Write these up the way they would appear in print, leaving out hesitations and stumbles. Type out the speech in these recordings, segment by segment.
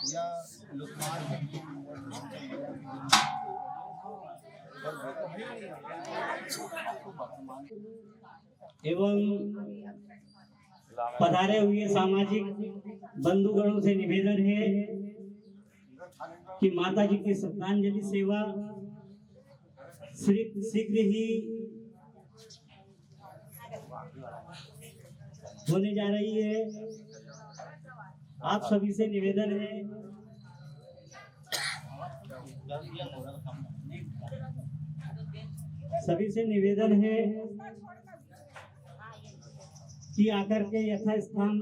या लुकमान एवं पधारे हुए सामाजिक बंधुगणों से निवेदन है कि माता जी की श्रद्धांजलि सेवा शीघ्र ही होने जा रही है। आप सभी से निवेदन है कि आकर के यथास्थान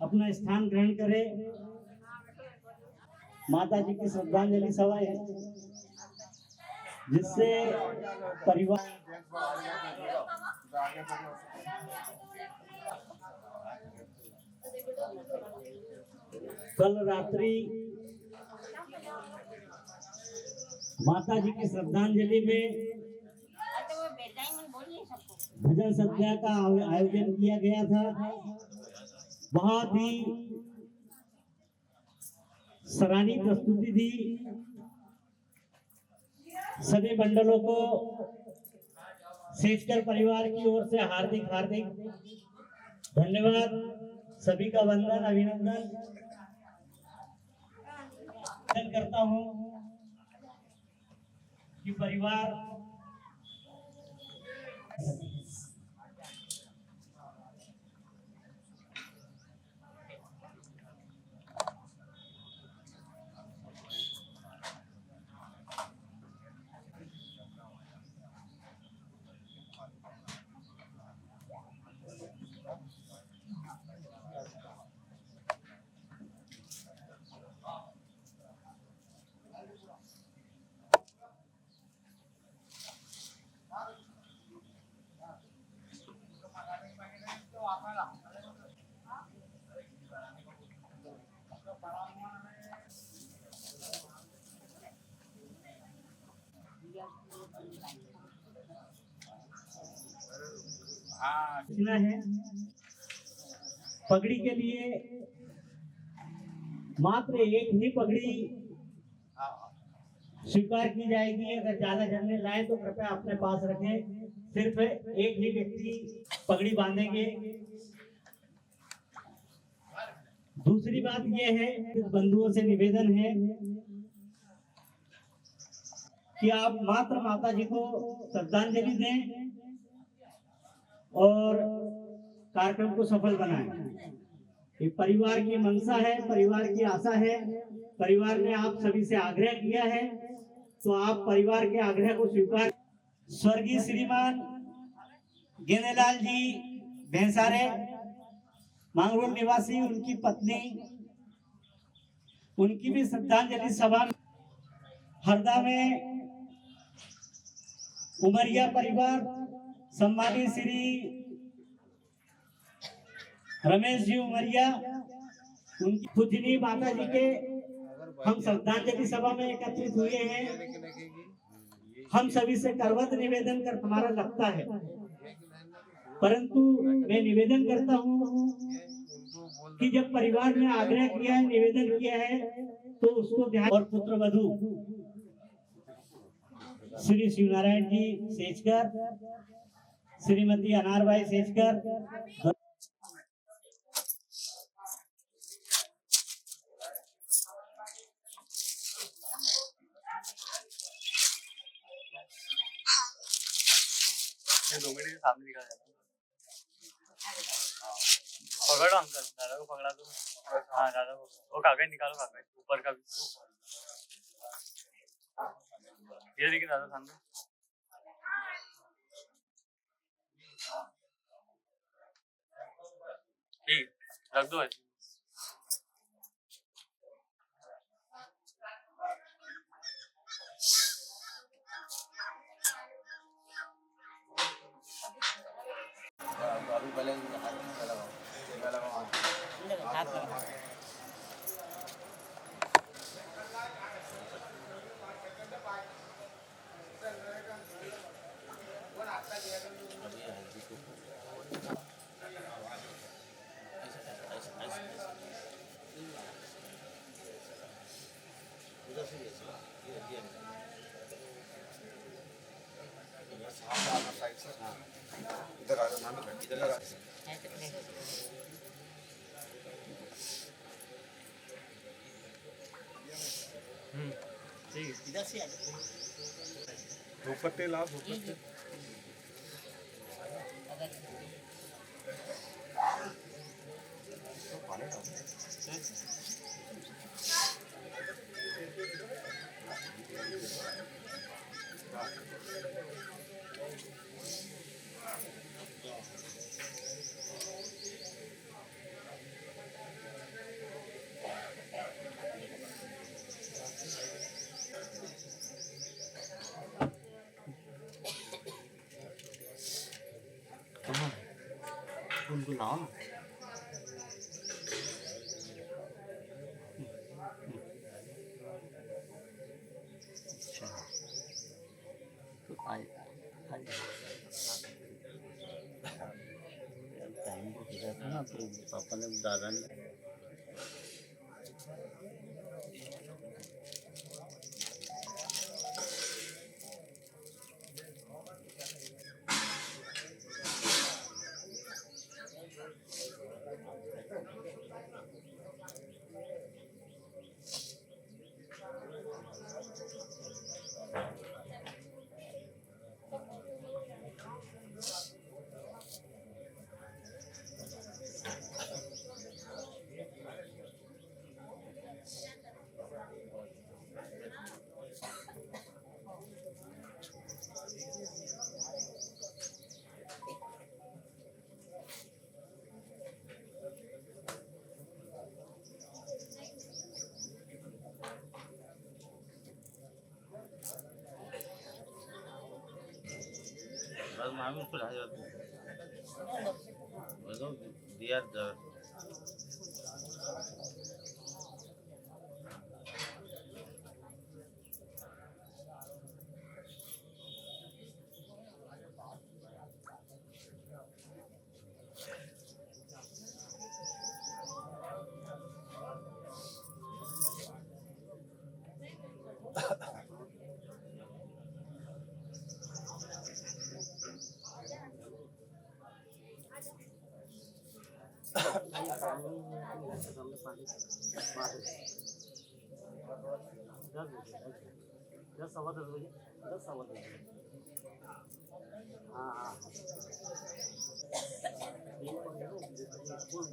अपना स्थान ग्रहण करें। माता जी की श्रद्धांजलि सभा है जिससे परिवार कल रात्रि माता जी की श्रद्धांजलि में भजन संध्या का आयोजन किया गया था। बहुत ही सराहनीय प्रस्तुति थी। सभी मंडलों को सेजकर परिवार की ओर से हार्दिक हार्दिक धन्यवाद। सभी का वंदन अभिनंदन करता हूं कि परिवार है। पगड़ी के लिए मात्र एक ही पगड़ी स्वीकार की जाएगी। अगर ज्यादा झंडे लाए तो कृपया अपने पास रखें। सिर्फ एक ही व्यक्ति पगड़ी बांधेंगे। दूसरी बात यह है कि बंधुओं से निवेदन है कि आप मात्र माता जी को श्रद्धांजलि दें और कार्यक्रम को सफल बनाएं। ये परिवार की मंशा है, परिवार की आशा है। परिवार ने आप सभी से आग्रह किया है तो आप परिवार के आग्रह को स्वीकार। स्वर्गीय श्रीमान गेंदेलाल जी भैंसारे मांगरोल निवासी, उनकी पत्नी, उनकी भी श्रद्धांजलि सभा हरदा में उमरिया परिवार सम्मानित श्री रमेश जी उमरिया, उनकी पूजनीय माता जी के हम श्रद्धांजलि सभा में एकत्रित हुए हैं। हम सभी से करवत निवेदन कर हमारा लगता है, परंतु मैं निवेदन करता हूं कि जब परिवार ने आग्रह किया है, निवेदन किया है तो उसको ध्यान। और पुत्र वधू श्री शिवनारायण जी सेजकर, श्रीमती अनारबाई सेजकर, ये 2 मिनट के सामने दिखा जाता है। पकड़ो अंकल, दादा को पकड़ा दो। हाँ दादा को, वो कागज निकालो, कागज ऊपर का भी। ये देखिए दादा सामने। ठीक, रख दो ऐसे। अभी पहले हाथ लगाओ। इधर आ जाओ, इधर आ जाओ। ठीक है। इधर से आ जाओ। धूपत्ते ला धूपत्ते उनको लाओ ना। अच्छा तो आए टाइम को किया था ना, तो पापा ने दादा ने बस मामी उसको ढा जाते दिया दस सवा 10 बजे 10 सवा 10 बजे। हाँ हाँ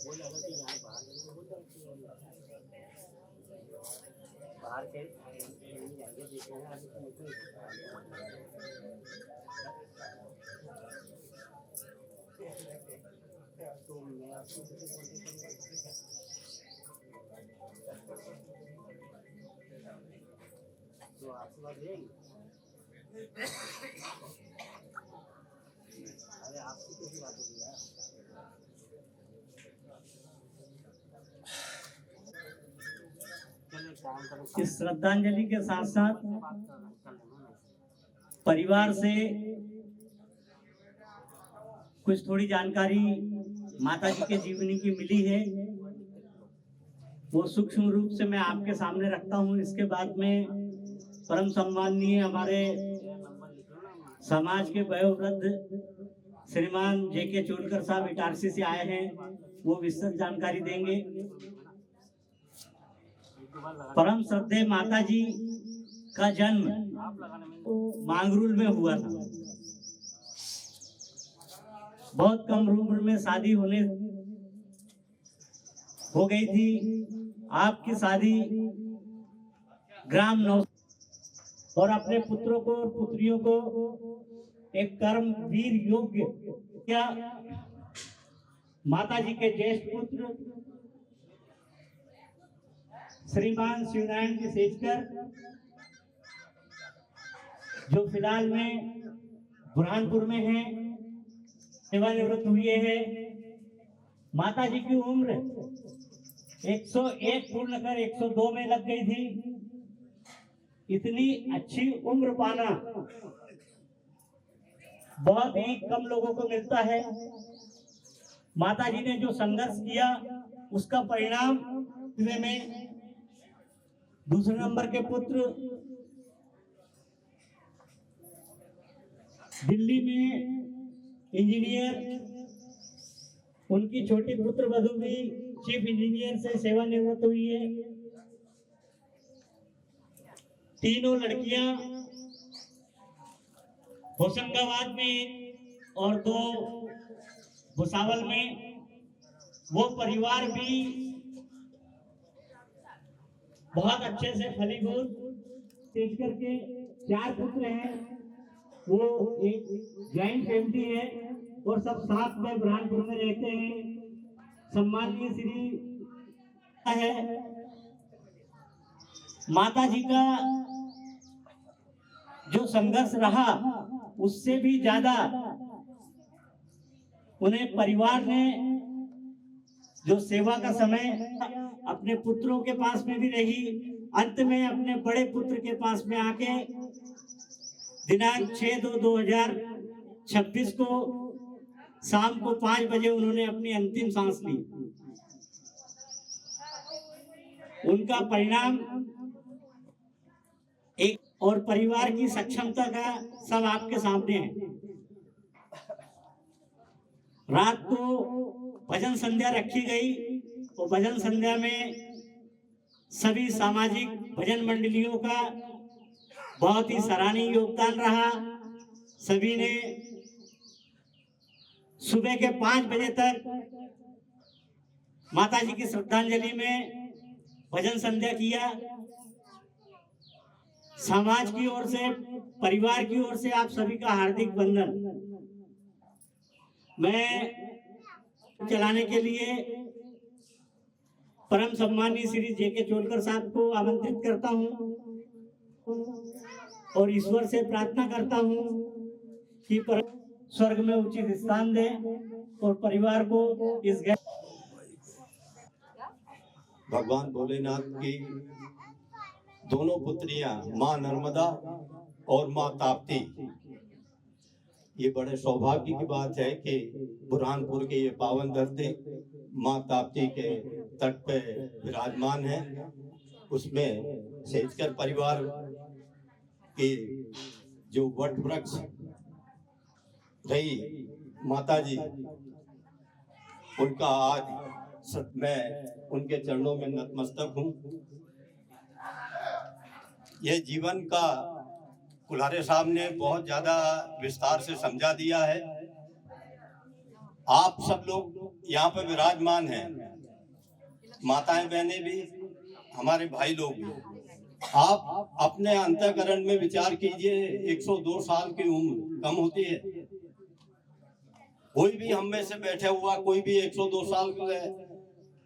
बोल अगर कि यहाँ बाहर के जाएंगे देखना तो मैं आपको तो आपसे बात रहेगी। अरे आपकी कैसी बात होगी यार। इस श्रद्धांजलि के साथ साथ परिवार से कुछ थोड़ी जानकारी माता जी के जीवनी की मिली है, वो सूक्ष्म रूप से मैं आपके सामने रखता हूँ। इसके बाद में परम सम्माननीय हमारे समाज के वयोवृद्ध श्रीमान जेके चोलकर साहब इटारसी से आए हैं, वो विस्तृत जानकारी देंगे। परम श्रद्धेय माता जी का जन्म मांगरूल में हुआ था। बहुत कम उम्र में शादी हो गई थी। आपकी शादी ग्राम नौ और अपने पुत्रों को और पुत्रियों को एक कर्म वीर योग्य क्या माता जी के ज्येष्ठ पुत्र श्रीमान शिवनारायण जी सेजकर, जो फिलहाल में बुरहानपुर में हैं, सेवानिवृत्त हुए हैं। माता जी की उम्र 101 पूर्ण कर 102 में लग गई थी। इतनी अच्छी उम्र पाना बहुत ही कम लोगों को मिलता है। माता जी ने जो संघर्ष किया उसका परिणाम में दूसरे नंबर के पुत्र दिल्ली में इंजीनियर, उनकी छोटी पुत्र वधु भी चीफ इंजीनियर से सेवानिवृत्त हुई है। तीनों लड़कियां होशंगाबाद में और 2 भुसावल में। वो परिवार भी बहुत अच्छे से फलीभूत तेज करके 4 पुत्र हैं। वो एक जॉइंट फैमिली है और सब साथ में बुरहानपुर में रहते हैं। सम्माननीय श्री है माता जी का जो संघर्ष रहा उससे भी ज्यादा उन्हें परिवार ने जो सेवा का समय अपने पुत्रों के पास में भी रही, अंत में अपने बड़े पुत्र के पास में आके दिनांक 6/2/2026 को शाम को 5 बजे उन्होंने अपनी अंतिम सांस ली। उनका परिणाम एक और परिवार की सक्षमता का सब आपके सामने है। रात को भजन संध्या रखी गई और भजन संध्या में सभी सामाजिक भजन मंडलियों का बहुत ही सराहनीय योगदान रहा। सभी ने सुबह के 5 बजे तक माता जी की श्रद्धांजलि में भजन संध्या किया। समाज की ओर से, परिवार की ओर से आप सभी का हार्दिक वंदन। मैं चलाने के लिए परम सम्मानीय श्री जेके चोलकर साहब को आमंत्रित करता हूं और ईश्वर से प्रार्थना करता हूं कि परम स्वर्ग में उचित स्थान दे और परिवार को इस भगवान भोलेनाथ की दोनों पुत्रियां मां नर्मदा और मां ताप्ती, ये बड़े सौभाग्य की बात है कि बुरहानपुर के ये पावन धरती मां ताप्ती के तट पे विराजमान है। उसमें सेजकर परिवार की जो वट वृक्ष रही माता जी, उनका आज मैं उनके चरणों में नतमस्तक हूँ। ये जीवन का कुल्हारे साहब ने बहुत ज्यादा विस्तार से समझा दिया है। आप सब लोग यहाँ पे विराजमान हैं, माताएं बहनें भी, हमारे भाई लोग भी। आप अपने अंतःकरण में विचार कीजिए, 102 साल की उम्र कम होती है। कोई भी हम में से बैठा हुआ कोई भी 102 साल का है।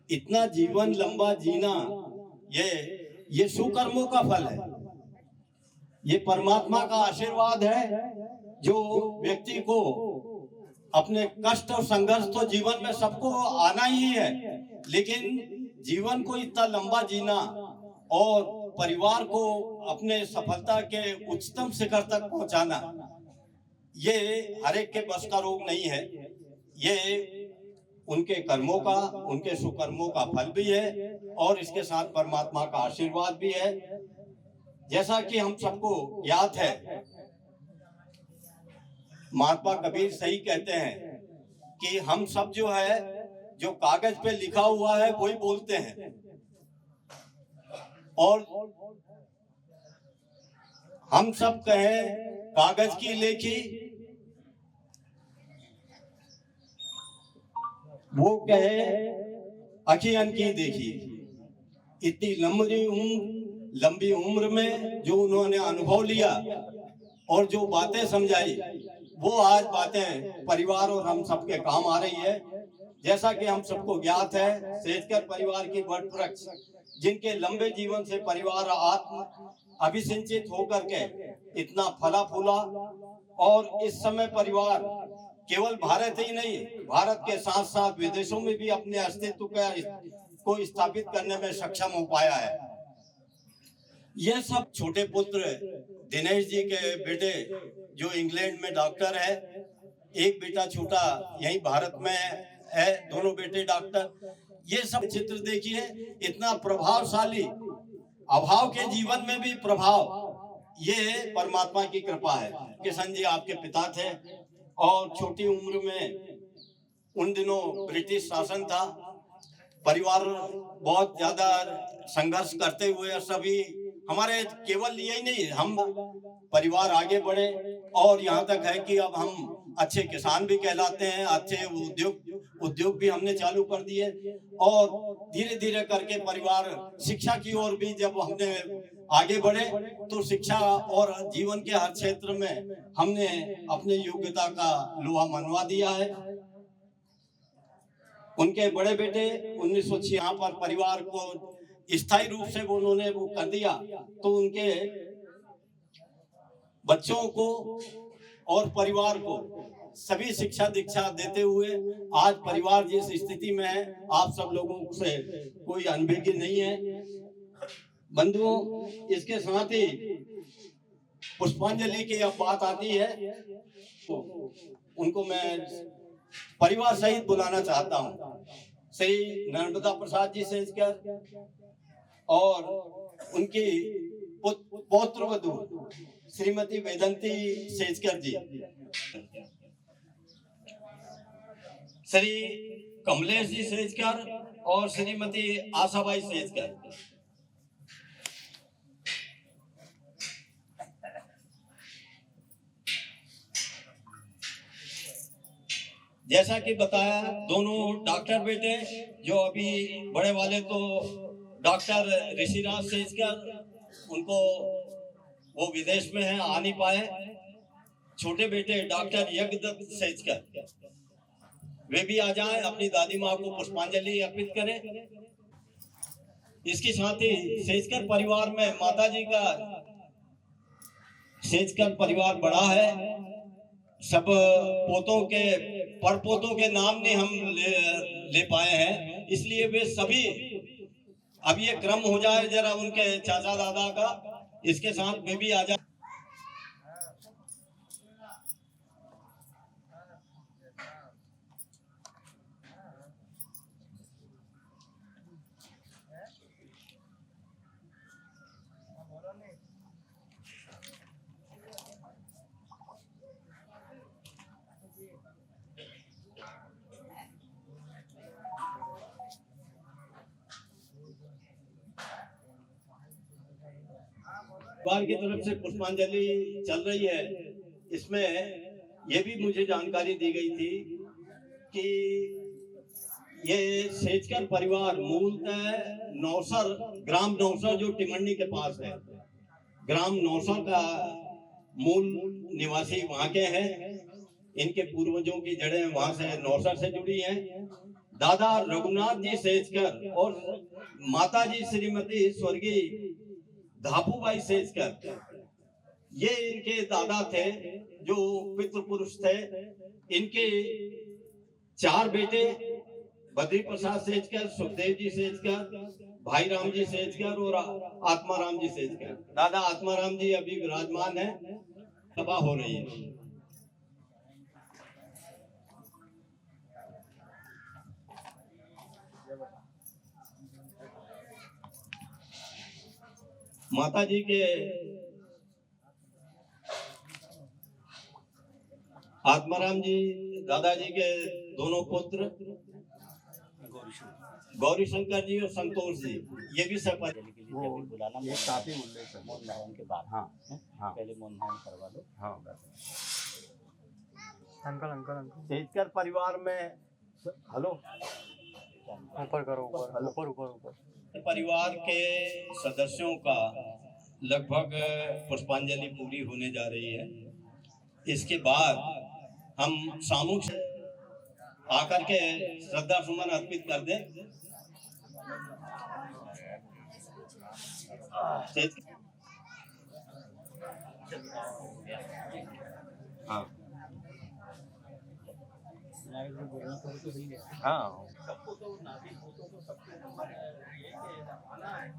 इतना जीवन लंबा जीना ये सुकर्मों का फल है, ये परमात्मा का आशीर्वाद है जो व्यक्ति को अपने कष्ट और संघर्ष तो जीवन में सबको आना ही है, लेकिन जीवन को इतना लंबा जीना और परिवार को अपने सफलता के उच्चतम शिखर तक पहुंचाना, ये हर एक के बस का रोग नहीं है। ये उनके कर्मों का, उनके सुकर्मों का फल भी है और इसके साथ परमात्मा का आशीर्वाद भी है। जैसा कि हम सबको याद है, महात्मा कबीर सही कहते हैं कि हम सब जो है, जो कागज पे लिखा हुआ है वही बोलते हैं, और हम सब कहें कागज की लेखी, वो कहे अखियन की देखी। इतनी लंबी उम्र में जो उन्होंने अनुभव लिया और जो बातें समझाई, वो आज बातें परिवार और हम सबके काम आ रही है। जैसा कि हम सबको ज्ञात है, सेजकर परिवार की वट वृक्ष, जिनके लंबे जीवन से परिवार आत्म अभिसिंचित होकर के इतना फला फूला, और इस समय परिवार केवल भारत ही नहीं, भारत के साथ साथ विदेशों में भी अपने अस्तित्व को स्थापित करने में सक्षम हो पाया है। यह सब छोटे पुत्र दिनेश जी के बेटे जो इंग्लैंड में डॉक्टर है, एक बेटा छोटा यही भारत में है, दोनों बेटे डॉक्टर। ये सब चित्र देखिए, इतना प्रभावशाली अभाव के जीवन में भी प्रभाव, ये परमात्मा की कृपा है। किशन जी आपके पिता थे और छोटी उम्र में उन दिनों ब्रिटिश शासन था, परिवार बहुत ज्यादा संघर्ष करते हुए सभी हमारे केवल यही नहीं, हम परिवार आगे बढ़े और यहाँ तक है कि अब हम अच्छे किसान भी कहलाते हैं, अच्छे उद्योग भी हमने चालू कर दिए और धीरे धीरे करके परिवार शिक्षा की ओर भी जब हमने आगे बढ़े तो शिक्षा और जीवन के हर क्षेत्र में हमने अपने योग्यता का लोहा मनवा दिया है। उनके बड़े बेटे 1906 यहाँ पर परिवार को स्थायी रूप से उन्होंने वो कर दिया, तो उनके बच्चों को और परिवार को सभी शिक्षा दीक्षा देते हुए आज परिवार जिस स्थिति में है, आप सब लोगों से कोई अनभिज्ञ नहीं है। बंधुओं, इसके साथ ही पुष्पांजलि की अब बात आती है तो उनको मैं परिवार सहित बुलाना चाहता हूँ। श्री नर्मदा प्रसाद जी सेजकर और उनकी पौत्र वधू श्रीमती वेदंती सेजकर जी, श्री कमलेश जी सेजकर और श्रीमती आशाबाई सेजकर। जैसा कि बताया, दोनों डॉक्टर बेटे, जो अभी बड़े वाले तो डॉक्टर ऋषिराज सेजकर, उनको वो विदेश में है, आ नहीं पाए। छोटे बेटे डॉक्टर यज्ञदत्त सेजकर, वे भी आ जाएं, अपनी दादी माँ को पुष्पांजलि अर्पित करें। इसके साथ ही सेजकर परिवार में माता जी का सेजकर परिवार बड़ा है। सब पोतों के परपोतों के नाम नहीं हम ले पाए हैं, इसलिए वे सभी, अब ये क्रम हो जाए जरा उनके चाचा दादा का, इसके साथ वे भी आ जाए। परिवार की तरफ से पुष्पांजलि चल रही है। इसमें यह भी मुझे जानकारी दी गई थी कि ये सेजकर परिवार मूलतः नौसर, ग्राम नौसर जो टिमंडी के पास है, ग्राम नौसर का मूल निवासी वहां के हैं। इनके पूर्वजों की जड़ें वहां से नौसर से जुड़ी हैं। दादा रघुनाथ जी सेजकर और माता जी श्रीमती स्वर्गीय धापूबाई सेजकर, ये इनके दादा थे जो पितृपुरुष थे। इनके 4 बेटे बद्री प्रसाद सेजकर, सुखदेव जी सेजकर, भाई राम जी सेजकर और आत्माराम जी सेजकर। दादा आत्माराम जी अभी विराजमान है, सभा हो रही है। माता जी के आत्माराम जी, दादाजी के दोनों पुत्र गौरी शंकर जी और संतोष जी, ये भी सब बुलाना मौन धारण के बाद। हाँ हाँ, पहले मौन धारण करवा लो। हाँ अंकल अंकल अंकल सेजकर परिवार में, हेलो ऊपर करो, ऊपर ऊपर ऊपर ऊपर। परिवार के सदस्यों का लगभग पुष्पांजलि पूरी होने जा रही है। इसके बाद हम सामूहिक आकर के श्रद्धा सुमन अर्पित कर दें। हाँ हाँ, सबको तो नाती पोतों को सबको आना है।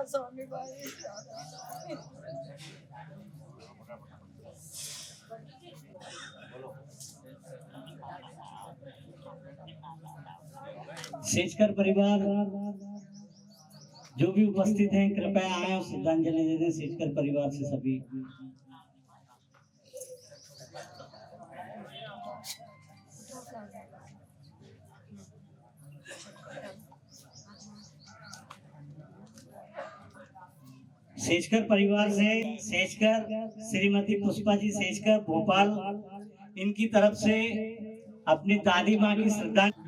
स्वामी भाई सेजकर परिवार जो भी उपस्थित हैं कृपया आए और श्रद्धांजलि दे दें सेजकर परिवार से सभी। सेजकर परिवार से सेजकर श्रीमती पुष्पा जी सेजकर भोपाल, इनकी तरफ से अपनी दादी माँ की श्रद्धांजलि।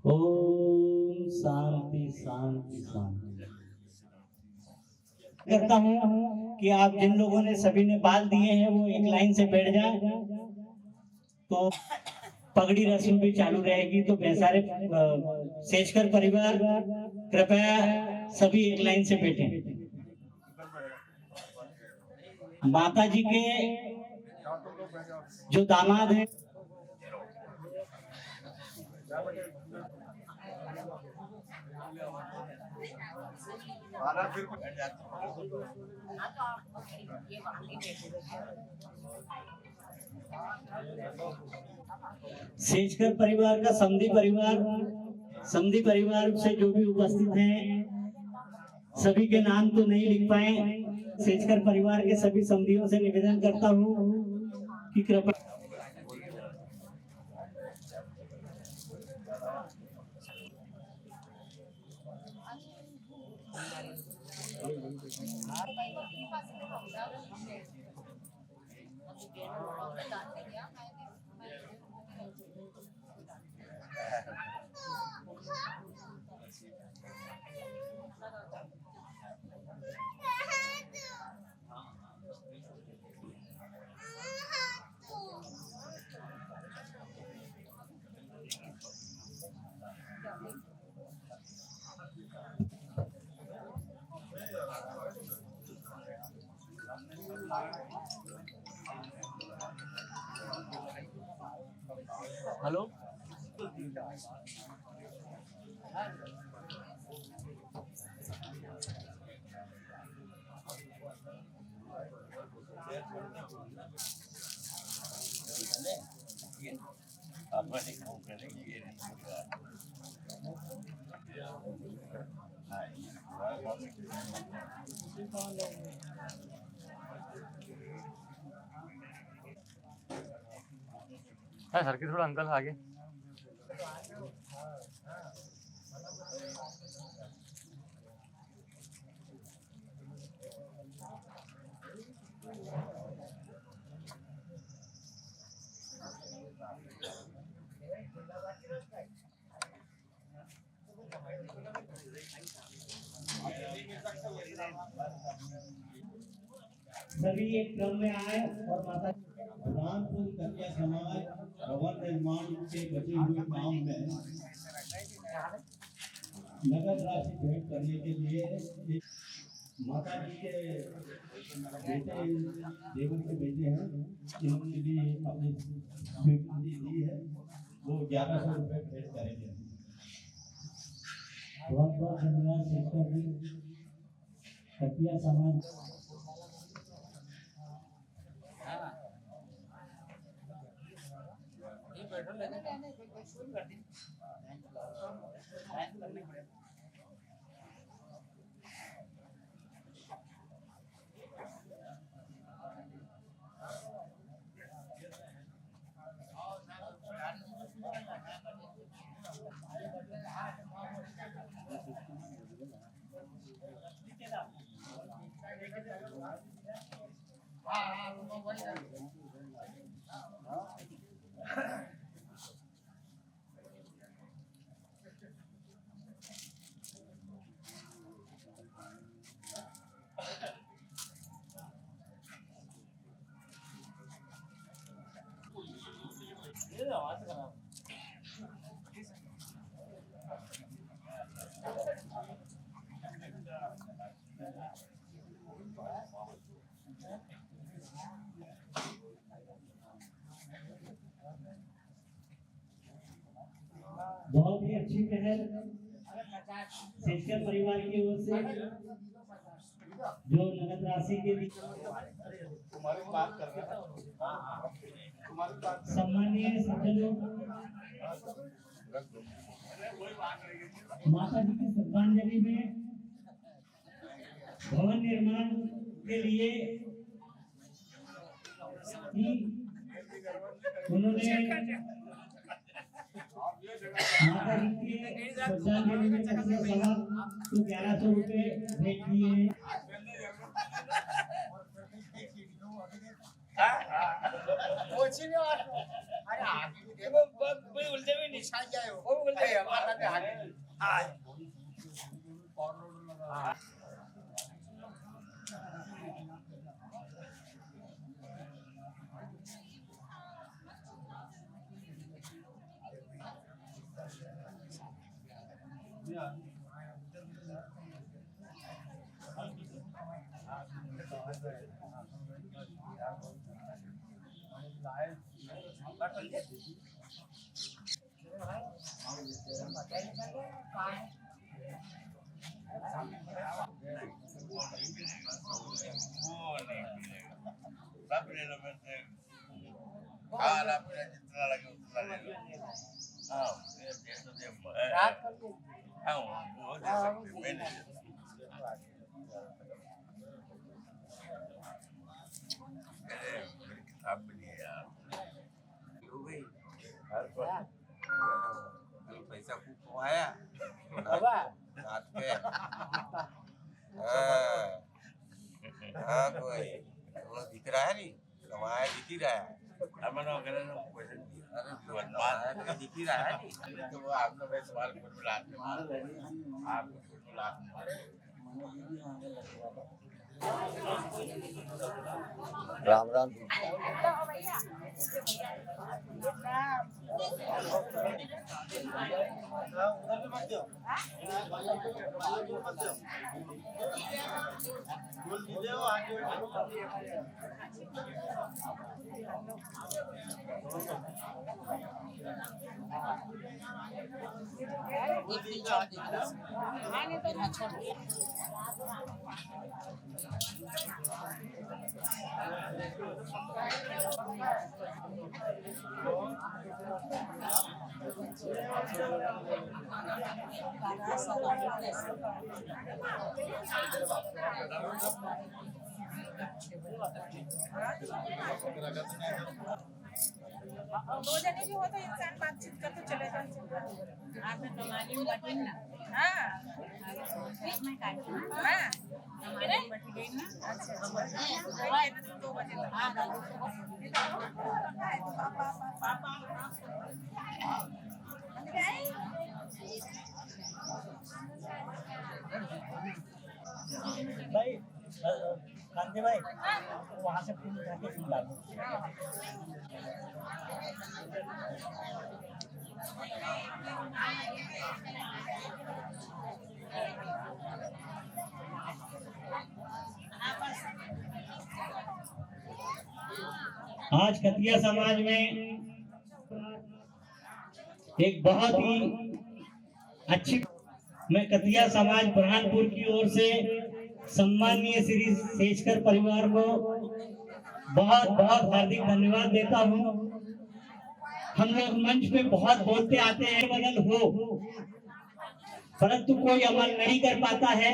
ओम शांति शांति शांति। करता हूँ कि आप जिन लोगों ने सभी ने बाल दिए हैं वो एक लाइन से बैठ जाए, तो पगड़ी रस्म भी चालू रहेगी। तो बेसारे सेजकर परिवार कृपया सभी एक लाइन से बैठे। माता जी के जो दामाद हैं सेजकर परिवार का समधी परिवार से जो भी उपस्थित हैं सभी के नाम तो नहीं लिख पाए। सेजकर परिवार के सभी समधियों से निवेदन करता हूँ कि कृपया हेलो हाँ सर के थोड़ा अंकल आगे सभी एक क्रम में आए और माता रामपुर कन्या समाज भवन निर्माण के बचे हुए काम में नगद राशि भेंट करने के लिए एक माता जी के बेटे देवर के बेटे हैं जिन्होंने भी अपनी स्वीकृति दी है वो 1100 रुपये भेंट करेंगे। बहुत बहुत धन्यवाद शेखर जी कटिया समाज बहुत ही अच्छी पहल शेखर परिवार की ओर से जो नगद राशि के लिए सम्मानीय सज्जनों माता जी की श्रद्धांजलि में भवन निर्माण के लिए उन्होंने माता जी की श्रद्धांजलि में कटिया सभा को 1100 रुपये भेंट किए हैं। खाना पीना जितना लगे उतना ले लो। हाँ, ये तो दे हाँ, वो दे सकते मैं नहीं दे सकता। मेरी किताब भी नहीं है यार। हो गई। हर पर कल पैसा खूब कमाया। रात पे। हाँ कोई वो दिख रहा है नहीं कमाया दिख ही रहा है अब मैंने अगर ना पैसे अरे बात दिख ही रहा है नहीं तो वो आपने वैसे सवाल को बुलाते हैं आपको बुलाते हैं राम राम आगे एक दिन छोड़ देना हाँ नहीं तो ना छोड़ दो जने भी हो तो इंसान बातचीत करके चले जाए आपने तुम्हारी बटी ना हाँ मैं काटती हूँ हाँ मेरे बटी गई ना अच्छा 2 बजे तक हाँ पापा भाई कांति भाई वहाँ से फूल उठा के फूल डालो आज कतिया समाज में एक बहुत ही अच्छी मैं कतिया समाज बुरहानपुर की ओर से सम्माननीय श्री सेजकर परिवार को बहुत बहुत हार्दिक धन्यवाद देता हूँ। हम लोग मंच पे बहुत बोलते आते हैं बदल हो परंतु कोई अमल नहीं कर पाता है।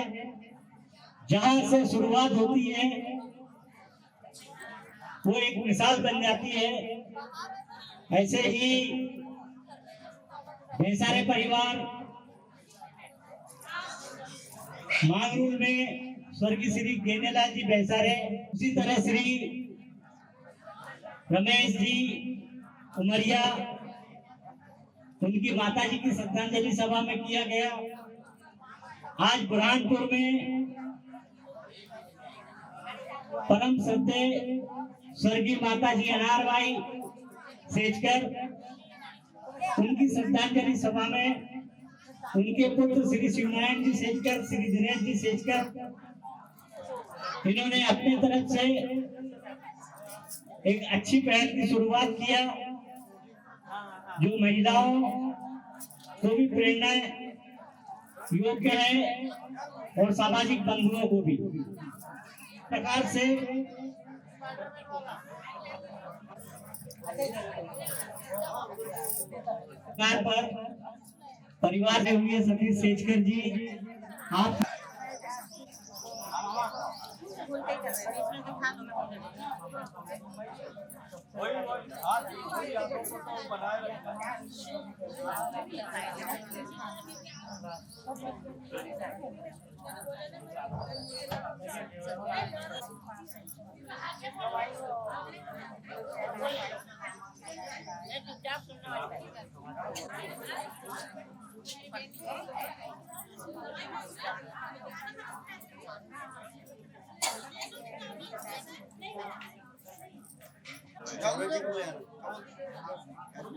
जहां से शुरुआत होती है वो एक मिसाल बन जाती है। ऐसे ही बेसारे परिवार मांगरूल में स्वर्गीय श्री गेनेलाल जी बेसारे, उसी तरह श्री रमेश जी उमरिया उनकी माताजी की श्रद्धांजलि सभा में किया गया। आज बुरहानपुर में परम श्रद्धेय स्वर्गीय माताजी अनारबाई सेजकर उनकी श्रद्धांजलि सभा में उनके पुत्र श्री शिवनारायण जी सेजकर, श्री दिनेश जी सेजकर, इन्होंने अपनी तरफ से एक अच्छी पहल की शुरुआत किया जो महिलाओं को भी प्रेरणा योग्य है और सामाजिक बंधुओं को भी प्रकार से पर परिवार से हुए सतीश सेजकर जी आप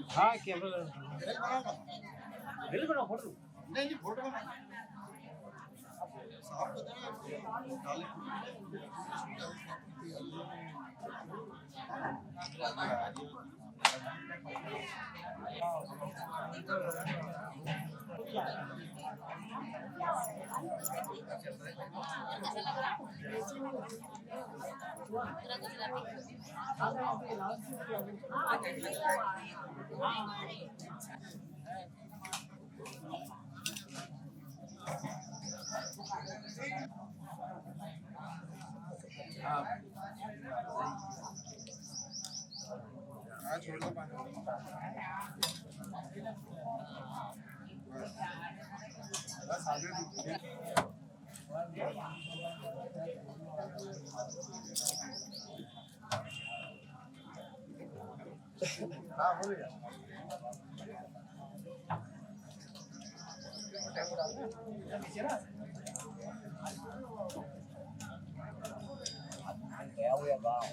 हाँ कैमरा बिल्कुल फोटो नहीं फोटो बना छोड़ दो पानी बस आगे हाँ हो गया क्या हुआ बाप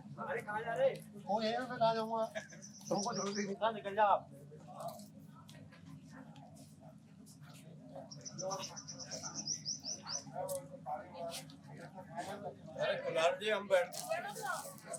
वो है मैं कहा जाऊंगा तुमको छोड़ के निकल जा आप। अरे गुलाब जी हम बैठ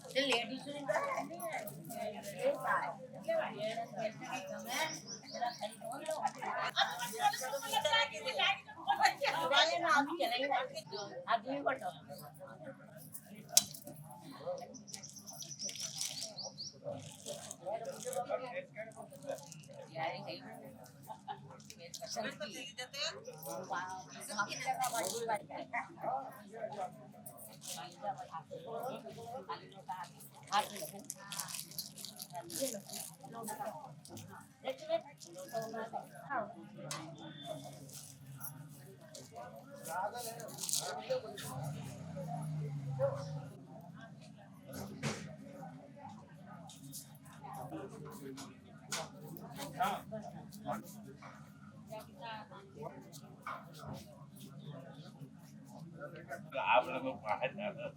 आप लोग बाहर जाना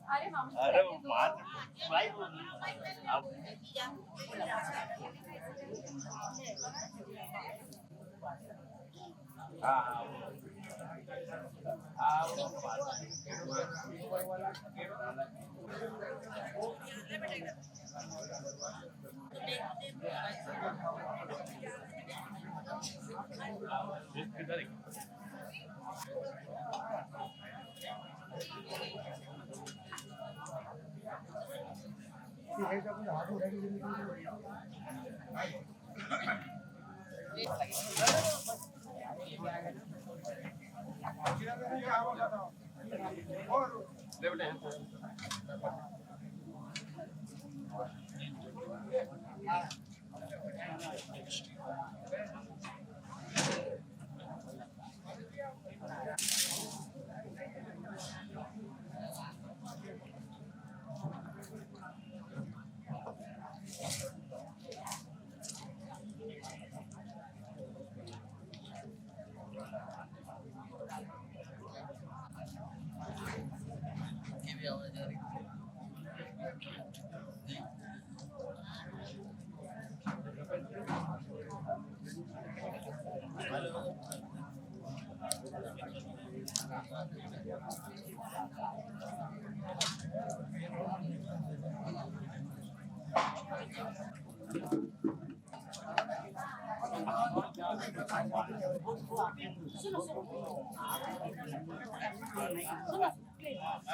अरे वो बात भाई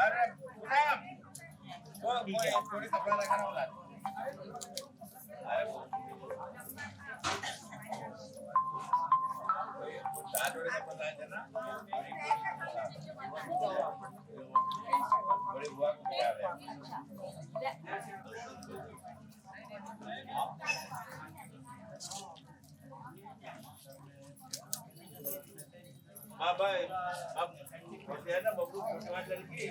अरे गुलाब वो थोड़ी कपड़ा लगाना वाला अरे चार जोड़े से पता है ना बड़ी बुआ को क्या है हाँ भाई अब है ना बबलू की लड़की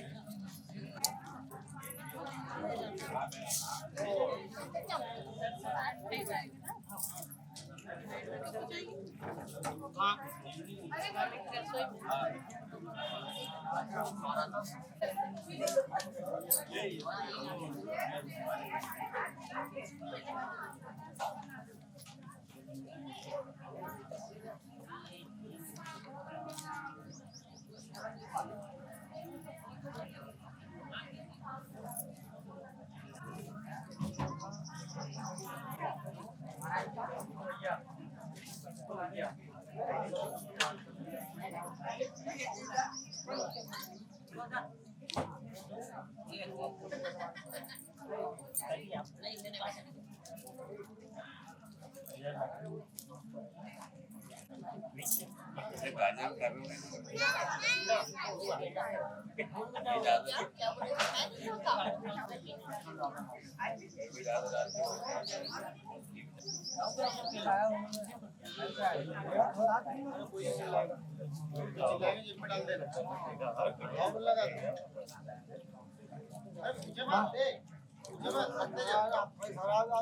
ये गाजर कर रहे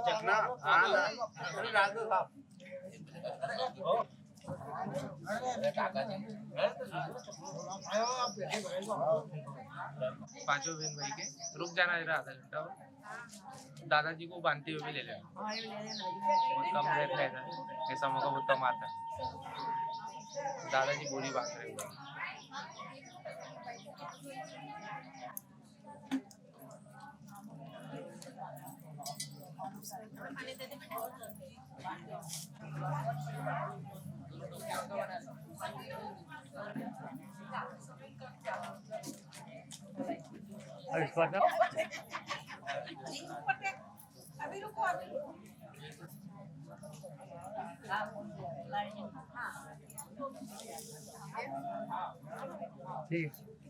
चखना पांचों बहन भाई के रुक जाना जरा आधा घंटा और दादाजी को बांधते हुए भी ले लेना। बहुत कम रेट रहता है, ऐसा मौका बहुत कम आता है। दादाजी बोरी बांध रहे हैं। और इस बार ना अभी रुको अभी ठीक है।